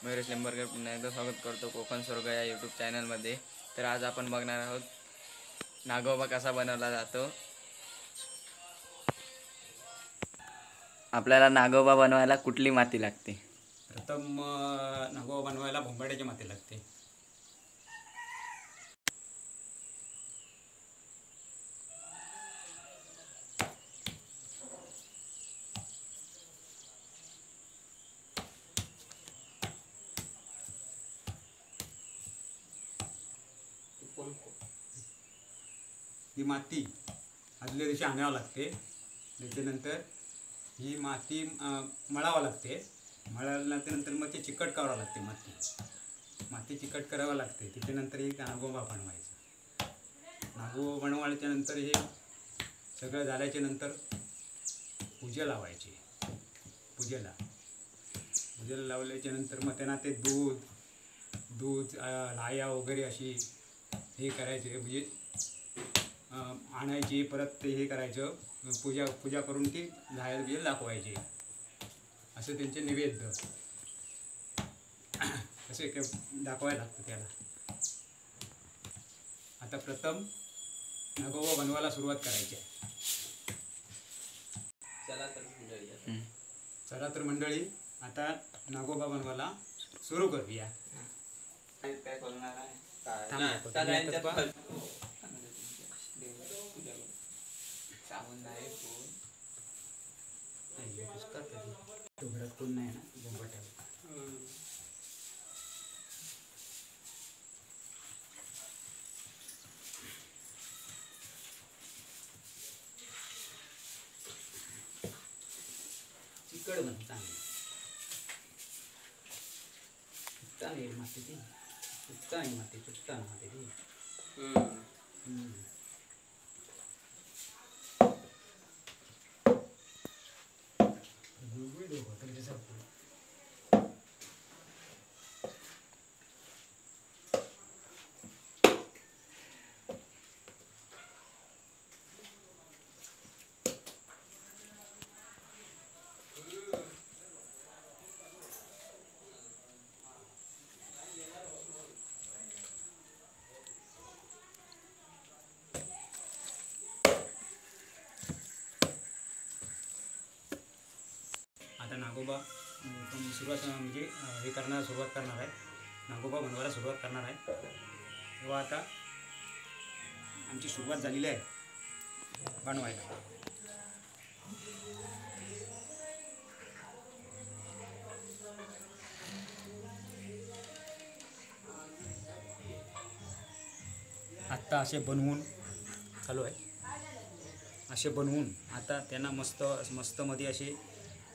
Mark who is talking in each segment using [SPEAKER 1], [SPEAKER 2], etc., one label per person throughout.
[SPEAKER 1] मयुरेश लिंबरकर पुन्हा एकदा स्वागत करतो कोकण स्वर्ग या यूट्यूब चॅनलमध्ये। तर आज आपण बघणार आहोत नागोबा कसा बनवला जातो। आपल्याला नागोबा बनवायला कुठली माती लागते?
[SPEAKER 2] प्रथम नागोबा बनवायला भोंबाड्याची माती लागते। ही माती आदल्या दिवशी आणावं लागते। त्याच्यानंतर ही माती मळावं लागते। मळल्यानंतर मग ते चिकट करावं लागते। माती चिकट करावं लागते। त्याच्यानंतर ही नागोबा बनवायचा। नागोबा बनवायच्या नंतर हे सगळं झाल्याच्या नंतर पूजा लावायची। पूजेला लावल्याच्या नंतर मग त्यांना ते दूध लाया वगैरे अशी हे करायचे, म्हणजे आणायची, परत ते हे करायचं, पूजा करून ती लाया बिल दाखवायची। असं त्यांचे नैवेद्य असे दाखवायला लागतं त्याला। आता प्रथम नागोबा बनवायला सुरुवात करायची आहे। चला तर मंडळी आता नागोबा बनवायला सुरू करूया।
[SPEAKER 1] काय बोलणार आहे?
[SPEAKER 2] घरात कोण नाही ना बोंबाट्याला। चिकट बनता नाही माती ती चुकता नाही माती ती। आता नागोबा सुरुवात म्हणजे सुरुवात करणार आहे। नागोबा बनवायला सुरुवात करणार आहे तेव्हा आता आमची सुरुवात झालेली आहे बनवायला। आत्ता असे बनवून चालू आहे। असे बनवून आता त्यांना मस्त मध्ये असे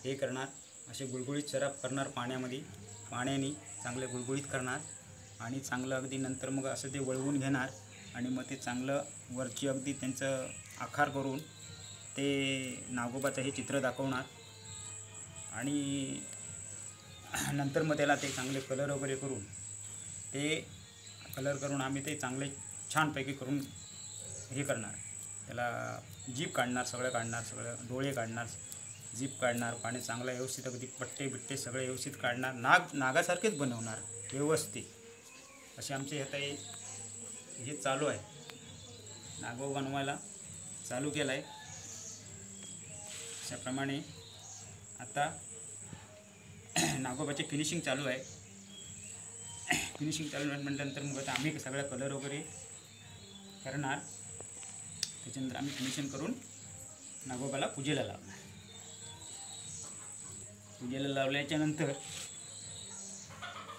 [SPEAKER 2] हे करणार, असे गुळगुळीत सराफ करणार पाण्याने चांगले गुळगुळीत करणार आणि चांगलं अगदी नंतर मग असं ते वळवून घेणार आणि मग ते चांगलं वरची अगदी त्यांचं आकार करून ते नागोबाचं हे चित्र दाखवणार आणि नंतर मग त्याला ते चांगले कलर वगैरे करून आम्ही ते चांगले छानपैकी करून हे करणार। त्याला जीप काढणार, सगळं डोळे काढणार, जीप काढणार, पाणी चांगलं व्यवस्थित अगदी पट्टे बिट्टे सगळे व्यवस्थित काढणार, नागासारखेच बनवणार व्यवस्थित। असे आमचे आता हे चालू आहे। नागोबा बनवायला चालू केलं आहे। अशाप्रमाणे आता नागोबाचे फिनिशिंग चालू आहे। फिनिशिंग चालू म्हटल्यानंतर मग आता आम्ही सगळं कलर वगैरे करणार। त्याच्यानंतर आम्ही फिनिशिंग करून नागोबाला पूजेला लावणार। पूजेला लावल्याच्या नंतर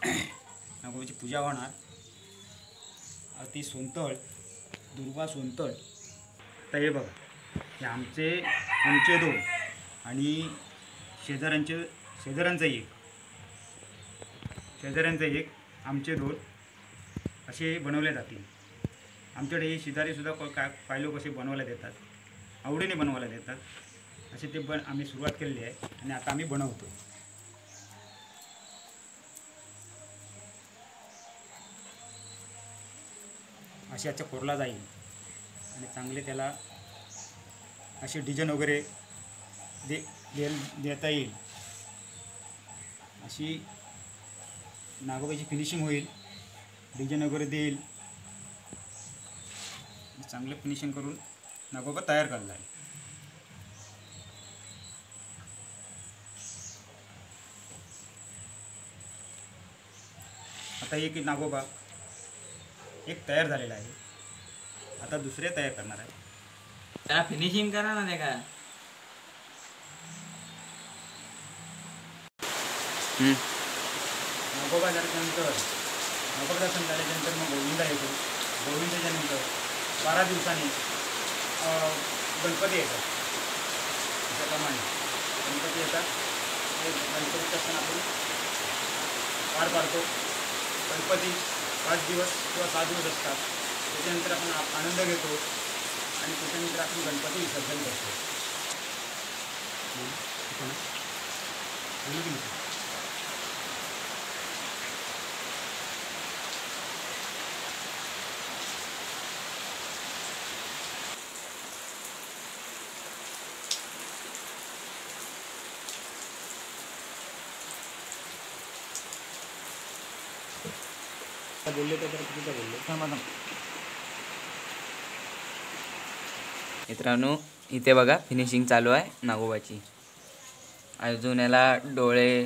[SPEAKER 2] नागोबाची पूजा होणार। अति सोंतळ दुर्वा सोंतळ। तर हे बघा, हे आमचे दोन आणि शेजाऱ्यांचं एक आमचे दोन असे बनवले जातील। आमच्याकडे हे शेजारीसुद्धा काय लोक असे बनवायला देतात, आवडीने बनवायला देतात। असे ते आम्ही सुरुवात केलेली आहे आणि आता आम्ही बनवतो। असे याचा कोरला जाईल आणि चांगले त्याला असे डिझाईन वगैरे देता येईल अशी नागोबाची फिनिशिंग होईल, डिझाईन वगैरे देईल, चांगलं फिनिशिंग करून नागोबा तयार करणार आहे. आता एक नागोबा एक तयार झालेला आहे. आता दुसरे तयार करणार आहे.
[SPEAKER 1] त्याला फिनिशिंग करा ना ते काय.
[SPEAKER 2] नागोबा झाल्यानंतर नागोबा दर्शन झाल्यानंतर मग गोविंदा येतो. गोविंदाच्या नंतर 12 दिवसांनी गणपती येतात. त्याप्रमाणे गणपती येतात. ते गणपतीचा सण आपण पार पाडतो. गणपती 5 दिवस किंवा 6 दिवस असतात. त्याच्यानंतर आपण आनंद घेतो आणि त्याच्यानंतर आपण गणपती विसर्जन करतो. बोलले तर किती बोलले.
[SPEAKER 1] मित्रांनो इथे बघा फिनिशिंग चालू आहे नागोबाची. अजून याला डोळे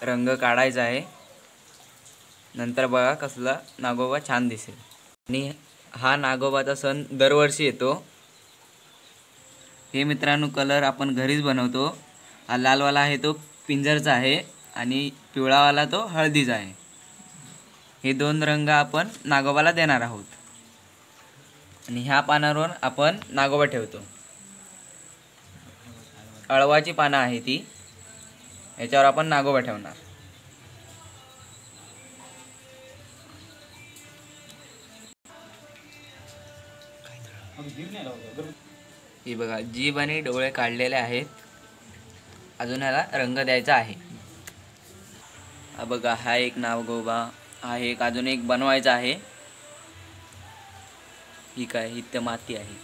[SPEAKER 1] रंग काढायचा आहे. नंतर बघा कसला नागोबा छान दिसेल. आणि हा नागोबाचा सण दरवर्षी येतो. हे मित्रांनो कलर आपण घरीच बनवतो. हा लालवाला आहे तो पिंजरचा आहे आणि पिवळावाला तो हळदीचा आहे. हे 2 रंग आपण नागोबाला देणार आहोत. आणि ह्या पानावर आपण नागोबा ठेवतो. अळवाची पानं आहे ती, याच्यावर आपण नागोबा ठेवणार. ही बघा जीभ आणि डोळे काढलेले आहेत. अजून ह्याला रंग द्यायचा आहे. हा बघा हा एक नागोबा, हा एक अजून एक बनवायचा आहे. ही काय इथं माती आहे.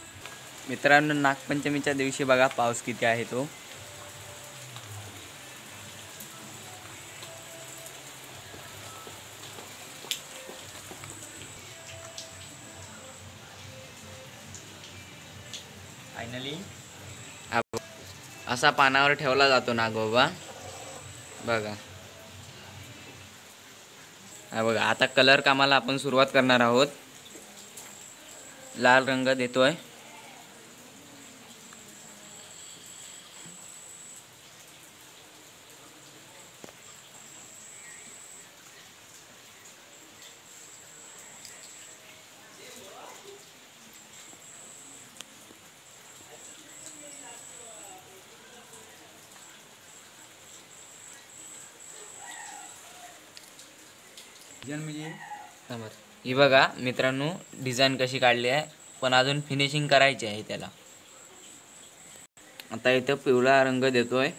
[SPEAKER 1] मित्रांनो नागपंचमीच्या दिवशी बघा पाऊस किती आहे तो. फायनली असा पानावर ठेवला जातो नागोबा. बघा हा बघा आता कलर कामाला आपण सुरुवात करणार आहोत. लाल रंग देतोय. ही बघा मित्रांनो डिझाईन कशी काढली आहे, पण अजून फिनिशिंग करायची आहे त्याला. आता इथं पिवळा रंग देतोय.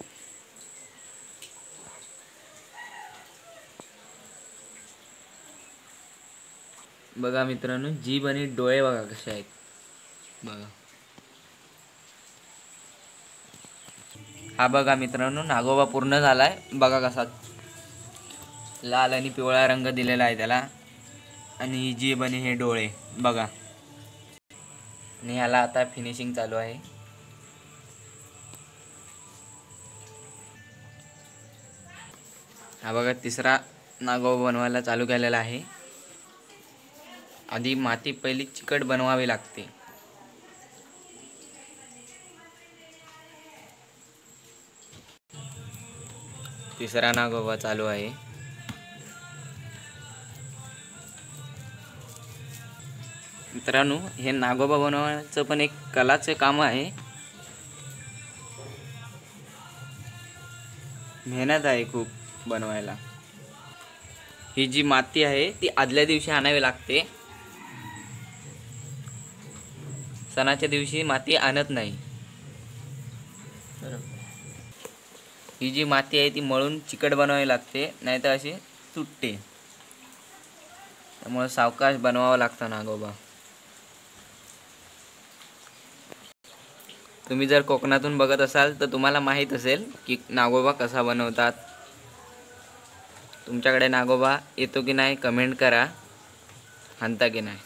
[SPEAKER 1] बघा मित्रांनो जीभ आणि डोळे बघा कसे आहेत. बघा हा बघा मित्रांनो नागोबा पूर्ण झालाय. बघा कसा लाल आणि पिवळा रंग दिलेला आहे त्याला. आणि जीभ आणि हे डोळे बघा. आणि ह्याला आता फिनिशिंग चालू आहे. हा बघा तिसरा नागोबा बनवायला चालू केलेला आहे. आधी माती पहिली चिकट बनवावी लागते. तिसरा नागोबा चालू आहे. मित्रांनो हे नागोबा बनवण्याचं पण एक कलाचे काम आहे. मेहनत आहे खूप बनवायला. ही जी माती आहे ती आदल्या दिवशी आणावी लागते. सणाच्या दिवशी माती आणत नाही. ही जी माती आहे ती मळून चिकट बनवावी लागते, नाहीतर अशी तुटते. त्यामुळे सावकाश बनवावं लागतं नागोबा. तुम्ही जर कोकणातून बघत असाल तर तुम्हाला माहीत असेल की नागोबा कसा बनवतात. तुमच्याकडे नागोबा येतो की नाही कमेंट करा, हाणता की नाही.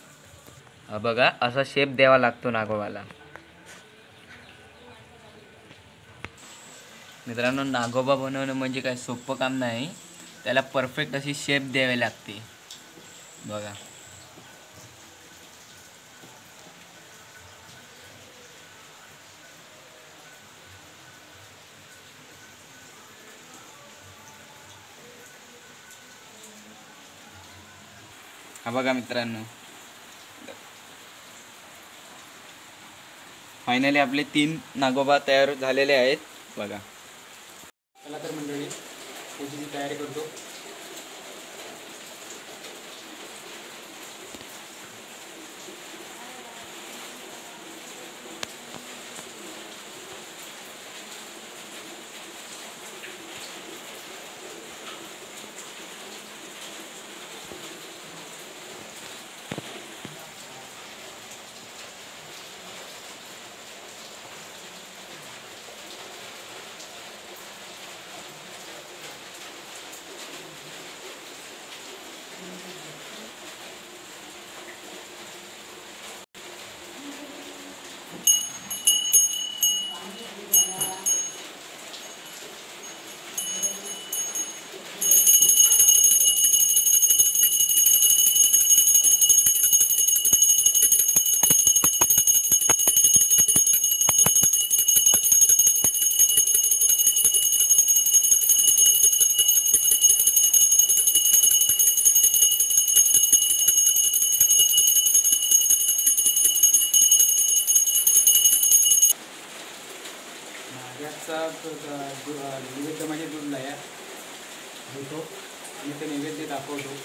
[SPEAKER 1] हा बघा, असा शेप द्यावा लागतो नागोबाला. मित्रांनो, नागोबा बनवणं म्हणजे काय सोपं काम नाही, त्याला परफेक्ट अशी शेप द्यावी लागते. बघा हा बघा मित्रांनो, फायनली आपले 3 नागोबा तयार झालेले आहेत. बघा
[SPEAKER 2] चला तर मंडळी, पूजेची तयारी करतो. नाग्याचा नैवेद्य म्हणजे दूध लाया घेतो आणि ते नैवेद्य दाखवतो.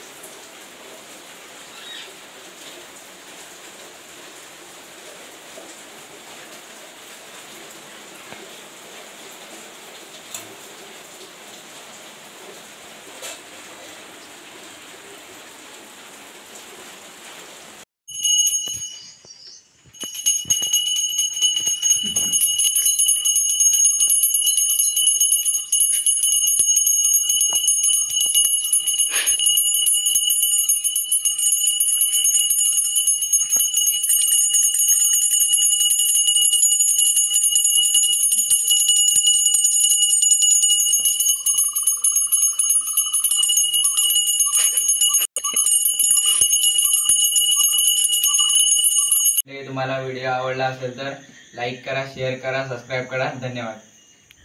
[SPEAKER 1] तुम्हाला व्हिडिओ आवडला असेल तर लाईक करा, शेअर करा, सबस्क्राईब करा. धन्यवाद.